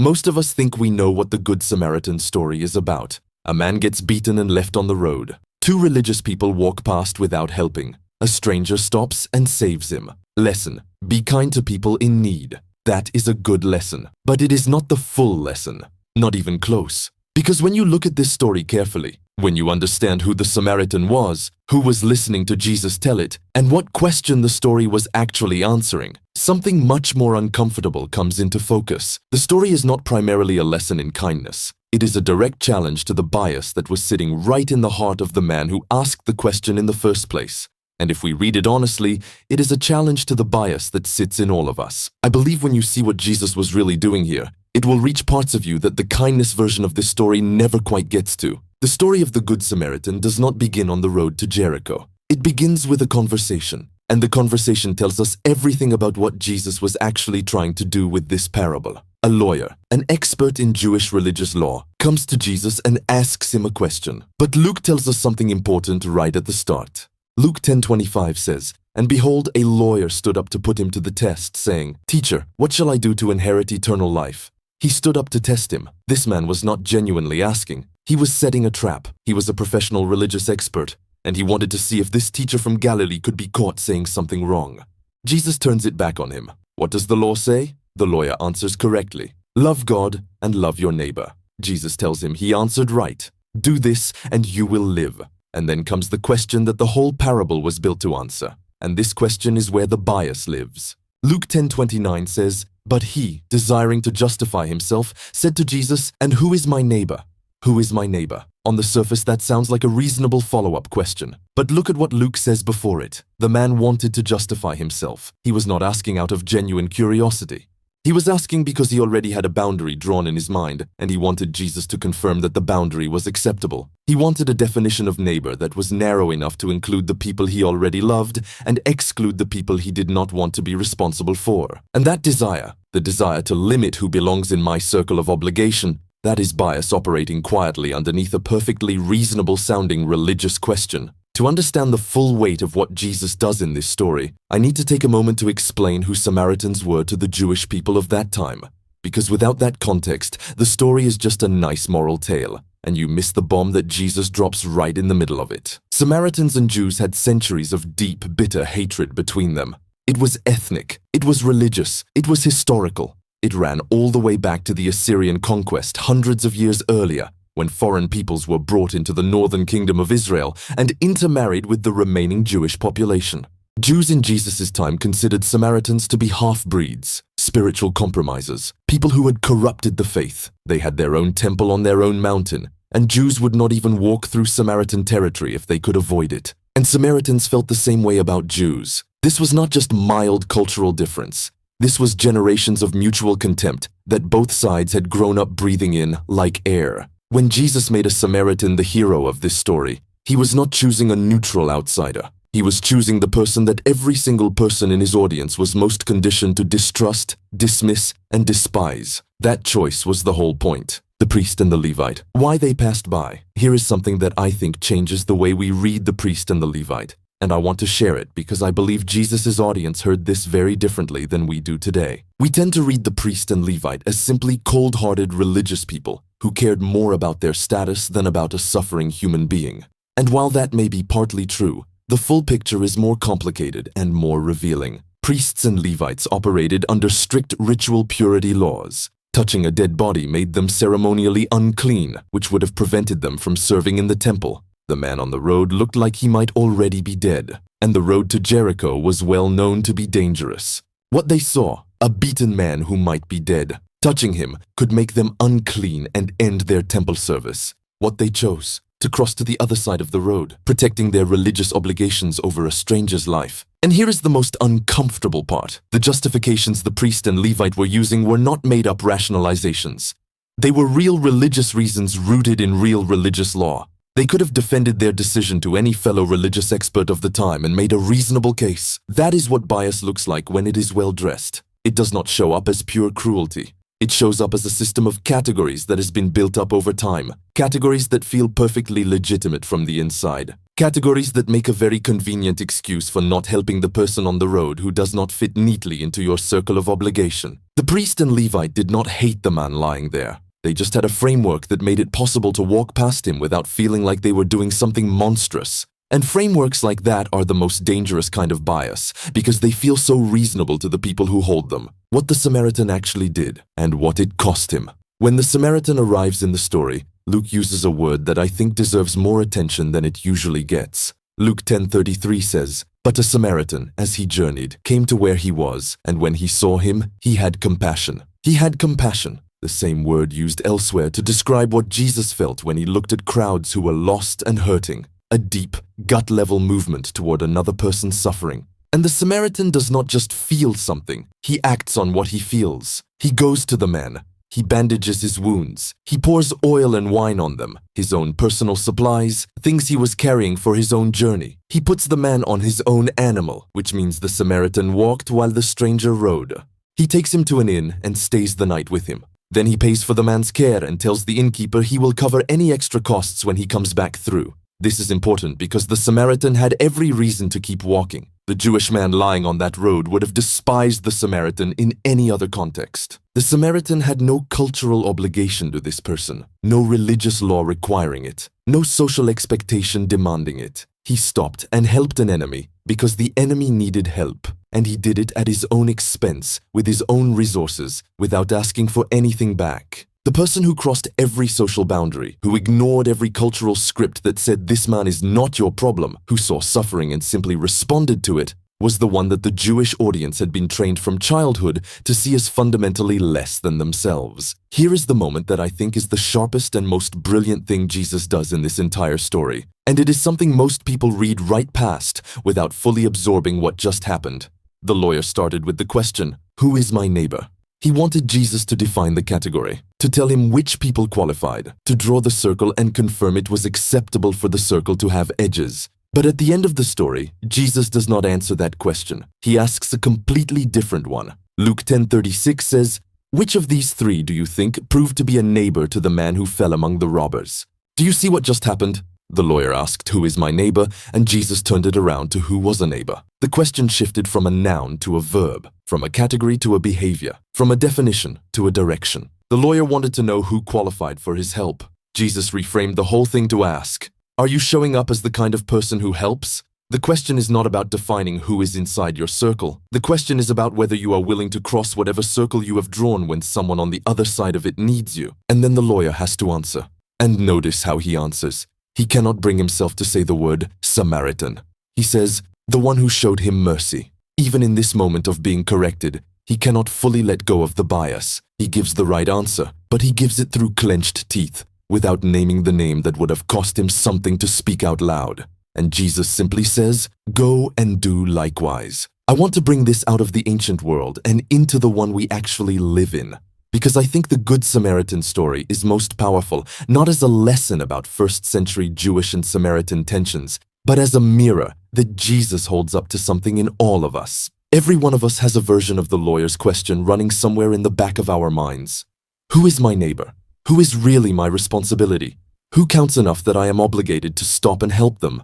Most of us think we know what the Good Samaritan story is about. A man gets beaten and left on the road. Two religious people walk past without helping. A stranger stops and saves him. Lesson: be kind to people in need. That is a good lesson, but it is not the full lesson. Not even close. Because when you look at this story carefully, when you understand who the Samaritan was, who was listening to Jesus tell it, and what question the story was actually answering, something much more uncomfortable comes into focus. The story is not primarily a lesson in kindness. It is a direct challenge to the bias that was sitting right in the heart of the man who asked the question in the first place. And if we read it honestly, it is a challenge to the bias that sits in all of us. I believe when you see what Jesus was really doing here, it will reach parts of you that the kindness version of this story never quite gets to. The story of the Good Samaritan does not begin on the road to Jericho. It begins with a conversation, and the conversation tells us everything about what Jesus was actually trying to do with this parable. A lawyer, an expert in Jewish religious law, comes to Jesus and asks him a question. But Luke tells us something important right at the start. Luke 10:25 says, "And behold, a lawyer stood up to put him to the test, saying, 'Teacher, what shall I do to inherit eternal life?'" He stood up to test him. This man was not genuinely asking. He was setting a trap. He was a professional religious expert, and he wanted to see if this teacher from Galilee could be caught saying something wrong. Jesus turns it back on him. What does the law say? The lawyer answers correctly. Love God and love your neighbor. Jesus tells him he answered right. Do this and you will live. And then comes the question that the whole parable was built to answer. And this question is where the bias lives. Luke 10:29 says, "But he, desiring to justify himself, said to Jesus, 'And who is my neighbor?'" Who is my neighbor? On the surface, that sounds like a reasonable follow-up question. But look at what Luke says before it. The man wanted to justify himself. He was not asking out of genuine curiosity. He was asking because he already had a boundary drawn in his mind, and he wanted Jesus to confirm that the boundary was acceptable. He wanted a definition of neighbor that was narrow enough to include the people he already loved and exclude the people he did not want to be responsible for. And that desire, the desire to limit who belongs in my circle of obligation, that is bias operating quietly underneath a perfectly reasonable-sounding religious question. To understand the full weight of what Jesus does in this story, I need to take a moment to explain who Samaritans were to the Jewish people of that time. Because without that context, the story is just a nice moral tale, and you miss the bomb that Jesus drops right in the middle of it. Samaritans and Jews had centuries of deep, bitter hatred between them. It was ethnic, it was religious, it was historical. It ran all the way back to the Assyrian conquest hundreds of years earlier, when foreign peoples were brought into the northern kingdom of Israel and intermarried with the remaining Jewish population. Jews in Jesus' time considered Samaritans to be half-breeds, spiritual compromisers, people who had corrupted the faith. They had their own temple on their own mountain, and Jews would not even walk through Samaritan territory if they could avoid it. And Samaritans felt the same way about Jews. This was not just mild cultural difference. This was generations of mutual contempt that both sides had grown up breathing in like air. When Jesus made a Samaritan the hero of this story, he was not choosing a neutral outsider. He was choosing the person that every single person in his audience was most conditioned to distrust, dismiss, and despise. That choice was the whole point. The priest and the Levite. Why they passed by. Here is something that I think changes the way we read the priest and the Levite. And I want to share it because I believe Jesus' audience heard this very differently than we do today. We tend to read the priest and Levite as simply cold-hearted religious people who cared more about their status than about a suffering human being. And while that may be partly true, the full picture is more complicated and more revealing. Priests and Levites operated under strict ritual purity laws. Touching a dead body made them ceremonially unclean, which would have prevented them from serving in the temple. The man on the road looked like he might already be dead, and the road to Jericho was well known to be dangerous. What they saw, a beaten man who might be dead. Touching him could make them unclean and end their temple service. What they chose, to cross to the other side of the road, protecting their religious obligations over a stranger's life. And here is the most uncomfortable part. The justifications the priest and Levite were using were not made-up rationalizations. They were real religious reasons rooted in real religious law. They could have defended their decision to any fellow religious expert of the time and made a reasonable case. That is what bias looks like when it is well-dressed. It does not show up as pure cruelty. It shows up as a system of categories that has been built up over time. Categories that feel perfectly legitimate from the inside. Categories that make a very convenient excuse for not helping the person on the road who does not fit neatly into your circle of obligation. The priest and Levite did not hate the man lying there. They just had a framework that made it possible to walk past him without feeling like they were doing something monstrous. And frameworks like that are the most dangerous kind of bias because they feel so reasonable to the people who hold them. What the Samaritan actually did and what it cost him. When the Samaritan arrives in the story, Luke uses a word that I think deserves more attention than it usually gets. Luke 10:33 says, "But a Samaritan, as he journeyed, came to where he was, and when he saw him, he had compassion." He had compassion, the same word used elsewhere to describe what Jesus felt when he looked at crowds who were lost and hurting. A deep, gut-level movement toward another person's suffering. And the Samaritan does not just feel something, he acts on what he feels. He goes to the man. He bandages his wounds. He pours oil and wine on them, his own personal supplies, things he was carrying for his own journey. He puts the man on his own animal, which means the Samaritan walked while the stranger rode. He takes him to an inn and stays the night with him. Then he pays for the man's care and tells the innkeeper he will cover any extra costs when he comes back through. This is important because the Samaritan had every reason to keep walking. The Jewish man lying on that road would have despised the Samaritan in any other context. The Samaritan had no cultural obligation to this person, no religious law requiring it, no social expectation demanding it. He stopped and helped an enemy because the enemy needed help, and he did it at his own expense, with his own resources, without asking for anything back. The person who crossed every social boundary, who ignored every cultural script that said this man is not your problem, who saw suffering and simply responded to it, was the one that the Jewish audience had been trained from childhood to see as fundamentally less than themselves. Here is the moment that I think is the sharpest and most brilliant thing Jesus does in this entire story, and it is something most people read right past without fully absorbing what just happened. The lawyer started with the question, "Who is my neighbor?" He wanted Jesus to define the category, to tell him which people qualified, to draw the circle and confirm it was acceptable for the circle to have edges. But at the end of the story, Jesus does not answer that question. He asks a completely different one. Luke 10:36 says, "Which of these three do you think proved to be a neighbor to the man who fell among the robbers?" Do you see what just happened? The lawyer asked, "Who is my neighbor?" and Jesus turned it around to who was a neighbor. The question shifted from a noun to a verb, from a category to a behavior, from a definition to a direction. The lawyer wanted to know who qualified for his help. Jesus reframed the whole thing to ask, "Are you showing up as the kind of person who helps?" The question is not about defining who is inside your circle. The question is about whether you are willing to cross whatever circle you have drawn when someone on the other side of it needs you. And then the lawyer has to answer. And notice how he answers. He cannot bring himself to say the word Samaritan. He says, "The one who showed him mercy." Even in this moment of being corrected, he cannot fully let go of the bias. He gives the right answer, but he gives it through clenched teeth, without naming the name that would have cost him something to speak out loud. And Jesus simply says, "Go and do likewise." I want to bring this out of the ancient world and into the one we actually live in. Because I think the Good Samaritan story is most powerful, not as a lesson about first-century Jewish and Samaritan tensions, but as a mirror that Jesus holds up to something in all of us. Every one of us has a version of the lawyer's question running somewhere in the back of our minds. Who is my neighbor? Who is really my responsibility? Who counts enough that I am obligated to stop and help them?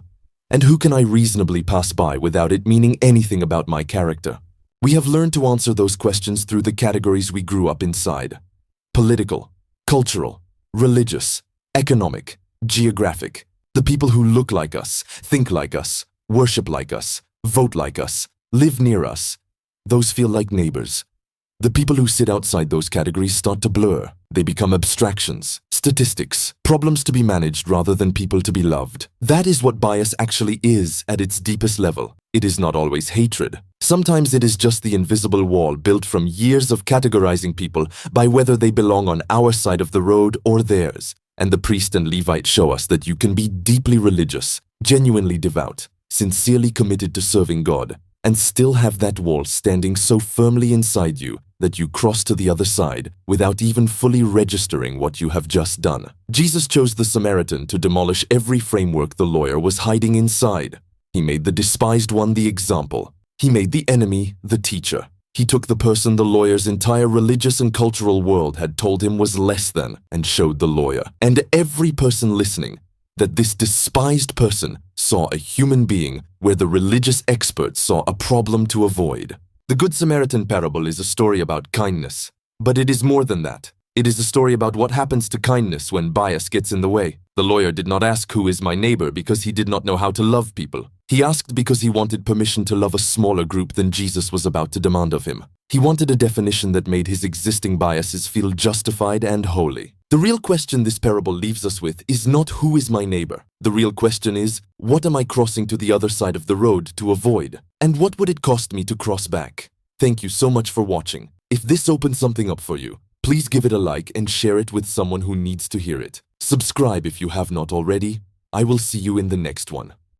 And who can I reasonably pass by without it meaning anything about my character? We have learned to answer those questions through the categories we grew up inside. Political, cultural, religious, economic, geographic. The people who look like us, think like us, worship like us, vote like us, live near us. Those feel like neighbors. The people who sit outside those categories start to blur. They become abstractions, statistics, problems to be managed rather than people to be loved. That is what bias actually is at its deepest level. It is not always hatred. Sometimes it is just the invisible wall built from years of categorizing people by whether they belong on our side of the road or theirs. And the priest and Levite show us that you can be deeply religious, genuinely devout, sincerely committed to serving God, and still have that wall standing so firmly inside you that you cross to the other side without even fully registering what you have just done. Jesus chose the Samaritan to demolish every framework the lawyer was hiding inside. He made the despised one the example. He made the enemy the teacher. He took the person the lawyer's entire religious and cultural world had told him was less than and showed the lawyer, and every person listening, that this despised person saw a human being where the religious experts saw a problem to avoid. The Good Samaritan parable is a story about kindness, but it is more than that. It is a story about what happens to kindness when bias gets in the way. The lawyer did not ask who is my neighbor because he did not know how to love people. He asked because he wanted permission to love a smaller group than Jesus was about to demand of him. He wanted a definition that made his existing biases feel justified and holy. The real question this parable leaves us with is not who is my neighbor. The real question is, what am I crossing to the other side of the road to avoid? And what would it cost me to cross back? Thank you so much for watching. If this opens something up for you, please give it a like and share it with someone who needs to hear it. Subscribe if you have not already. I will see you in the next one.